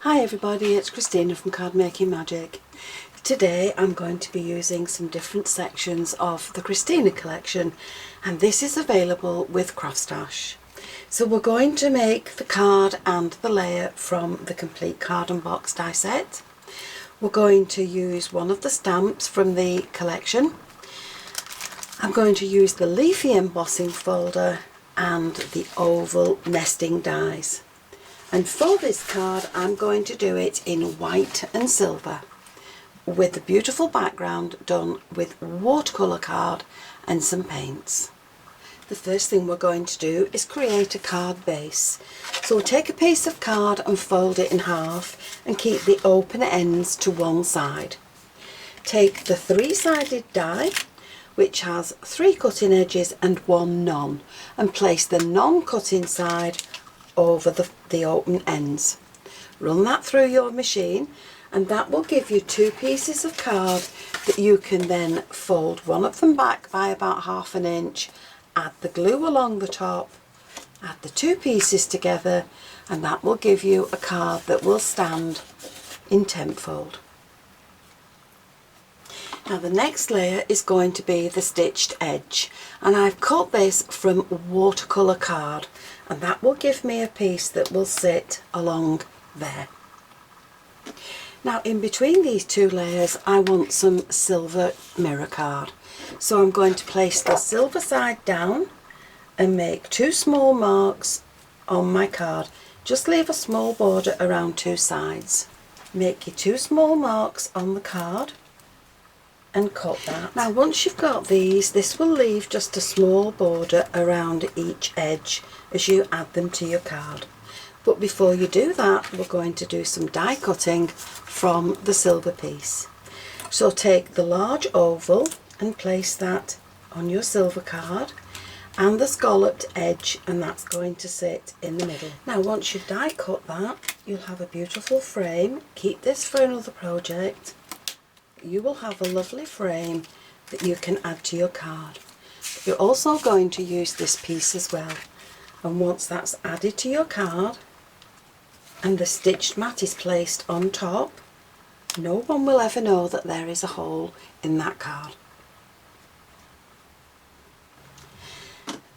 Hi everybody, it's Christina from Card Making Magic. Today I'm going to be using some different sections of the Christina collection, and this is available with CraftStash. So we're going to make the card and the layer from the complete card and box die set. We're going to use one of the stamps from the collection. I'm going to use the Leafy embossing folder and the oval nesting dies. And for this card I'm going to do it in white and silver with the beautiful background done with watercolour card and some paints. The first thing we're going to do is create a card base. So we'll take a piece of card and fold it in half and keep the open ends to one side. Take the three-sided die, which has 3 cutting edges and 1 none, and place the non-cutting side over the open ends. Run that through your machine and that will give you 2 pieces of card that you can then fold one of them back by about 1/2 inch, add the glue along the top, add the 2 pieces together, and that will give you a card that will stand in tenfold. Now the next layer is going to be the stitched edge, and I've cut this from watercolour card, and that will give me a piece that will sit along there. Now in between these 2 layers I want some silver mirror card, so I'm going to place the silver side down and make 2 small marks on my card. Just leave a small border around 2 sides. Make your 2 small marks on the card and cut that. Now once you've got these, this will leave just a small border around each edge as you add them to your card. But before you do that, we're going to do some die cutting from the silver piece. So take the large oval and place that on your silver card and the scalloped edge, and that's going to sit in the middle. Now once you've die cut that, you'll have a beautiful frame. Keep this for another project. You will have a lovely frame that you can add to your card. You're also going to use this piece as well, and once that's added to your card and the stitched mat is placed on top, no one will ever know that there is a hole in that card.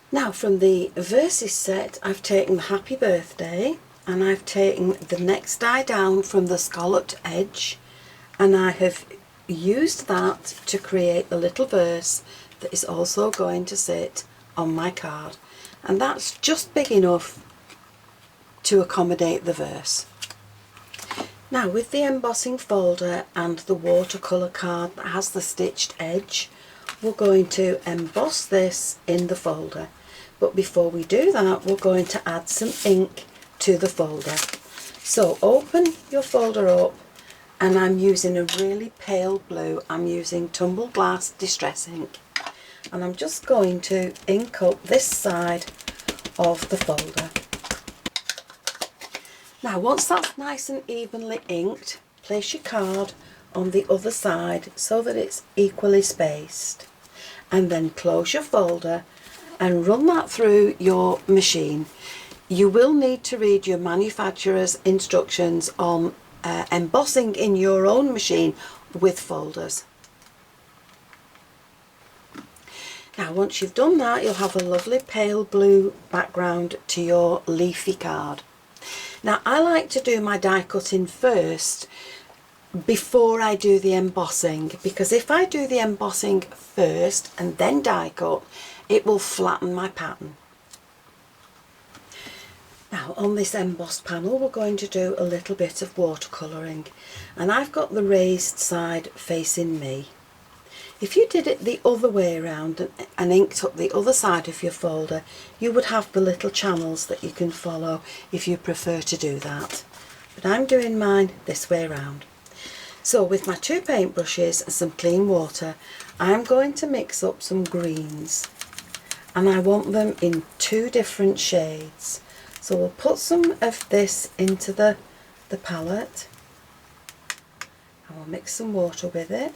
Now from the Verses set I've taken the Happy Birthday, and I've taken the next die down from the scalloped edge, and I have used that to create a little verse that is also going to sit on my card, and that's just big enough to accommodate the verse. Now with the embossing folder and the watercolour card that has the stitched edge, we're going to emboss this in the folder, but before we do that we're going to add some ink to the folder. So open your folder up, and I'm using a really pale blue. I'm using Tumble Glass Distress ink, and I'm just going to ink up this side of the folder. Now once that's nice and evenly inked, place your card on the other side so that it's equally spaced, and then close your folder and run that through your machine. You will need to read your manufacturer's instructions on embossing in your own machine with folders. Now once you've done that, you'll have a lovely pale blue background to your leafy card. Now I like to do my die cutting first before I do the embossing, because if I do the embossing first and then die cut, it will flatten my pattern. Now on this embossed panel we're going to do a little bit of watercolouring, and I've got the raised side facing me. If you did it the other way around and inked up the other side of your folder, you would have the little channels that you can follow if you prefer to do that. But I'm doing mine this way around. So with my 2 paintbrushes and some clean water, I'm going to mix up some greens, and I want them in 2 different shades. So we'll put some of this into the palette, and we'll mix some water with it.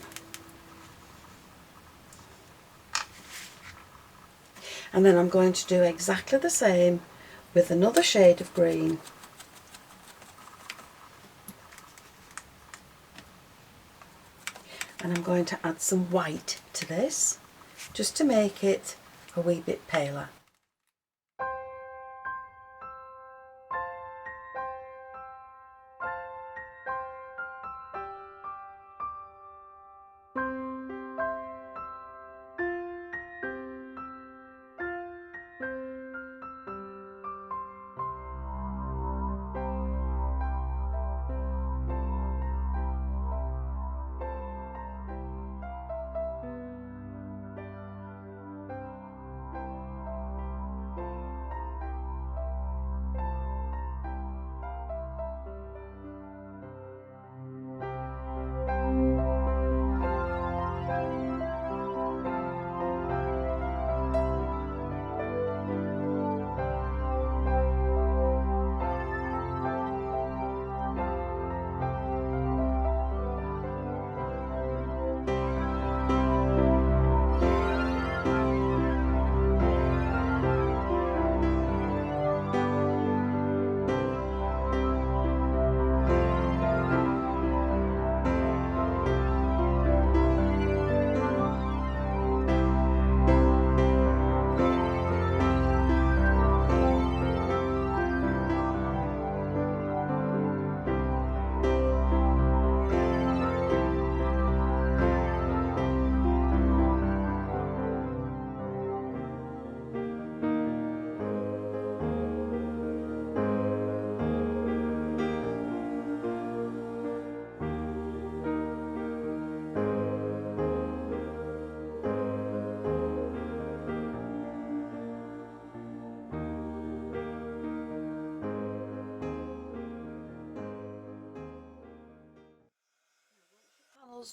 And then I'm going to do exactly the same with another shade of green. and I'm going to add some white to this just to make it a wee bit paler.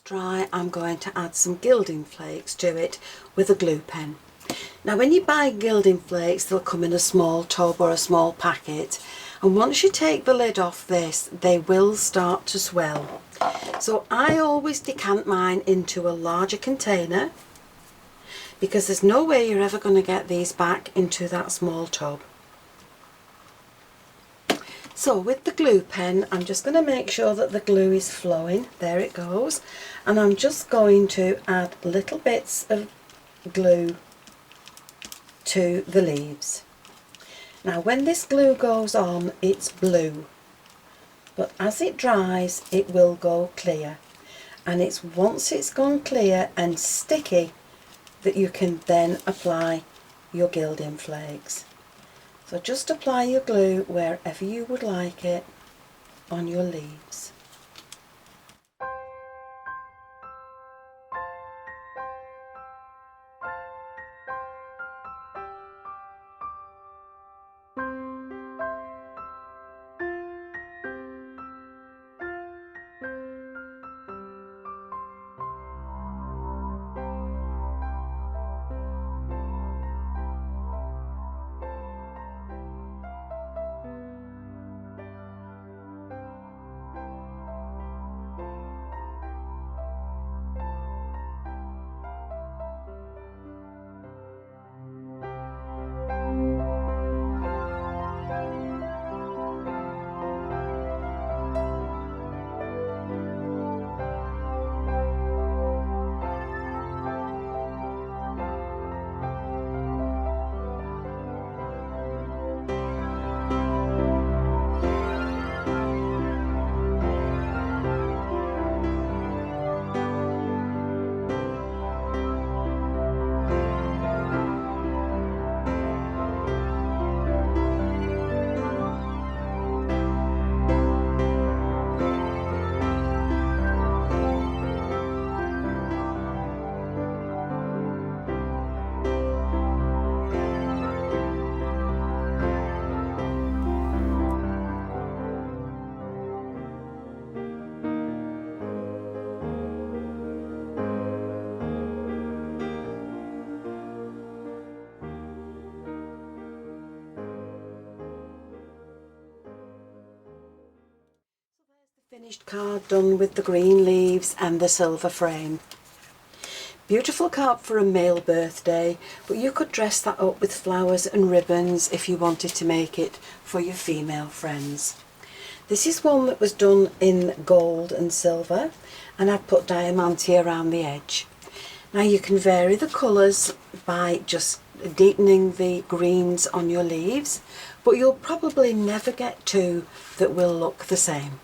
Dry, I'm going to add some gilding flakes to it with a glue pen. Now when you buy gilding flakes, they'll come in a small tub or a small packet, and once you take the lid off this, they will start to swell. So I always decant mine into a larger container because there's no way you're ever going to get these back into that small tub. So with the glue pen, I'm just going to make sure that the glue is flowing. There it goes. And I'm just going to add little bits of glue to the leaves. Now when this glue goes on, it's blue. But as it dries, it will go clear. And it's once it's gone clear and sticky that you can then apply your gilding flakes. So just apply your glue wherever you would like it on your leaves. Finished card done with the green leaves and the silver frame. Beautiful card for a male birthday, but you could dress that up with flowers and ribbons if you wanted to make it for your female friends. This is one that was done in gold and silver, and I've put diamante around the edge. Now you can vary the colours by just deepening the greens on your leaves, but you'll probably never get two that will look the same.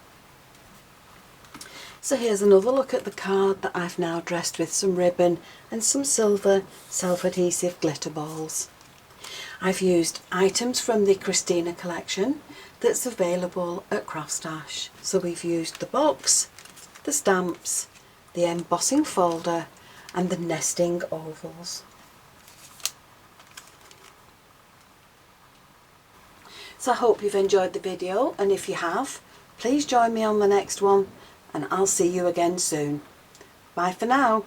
So here's another look at the card that I've now dressed with some ribbon and some silver self-adhesive glitter balls. I've used items from the Christina collection that's available at CraftStash. So we've used the box, the stamps, the embossing folder and the nesting ovals. So I hope you've enjoyed the video, and if you have, please join me on the next one, and I'll see you again soon. Bye for now.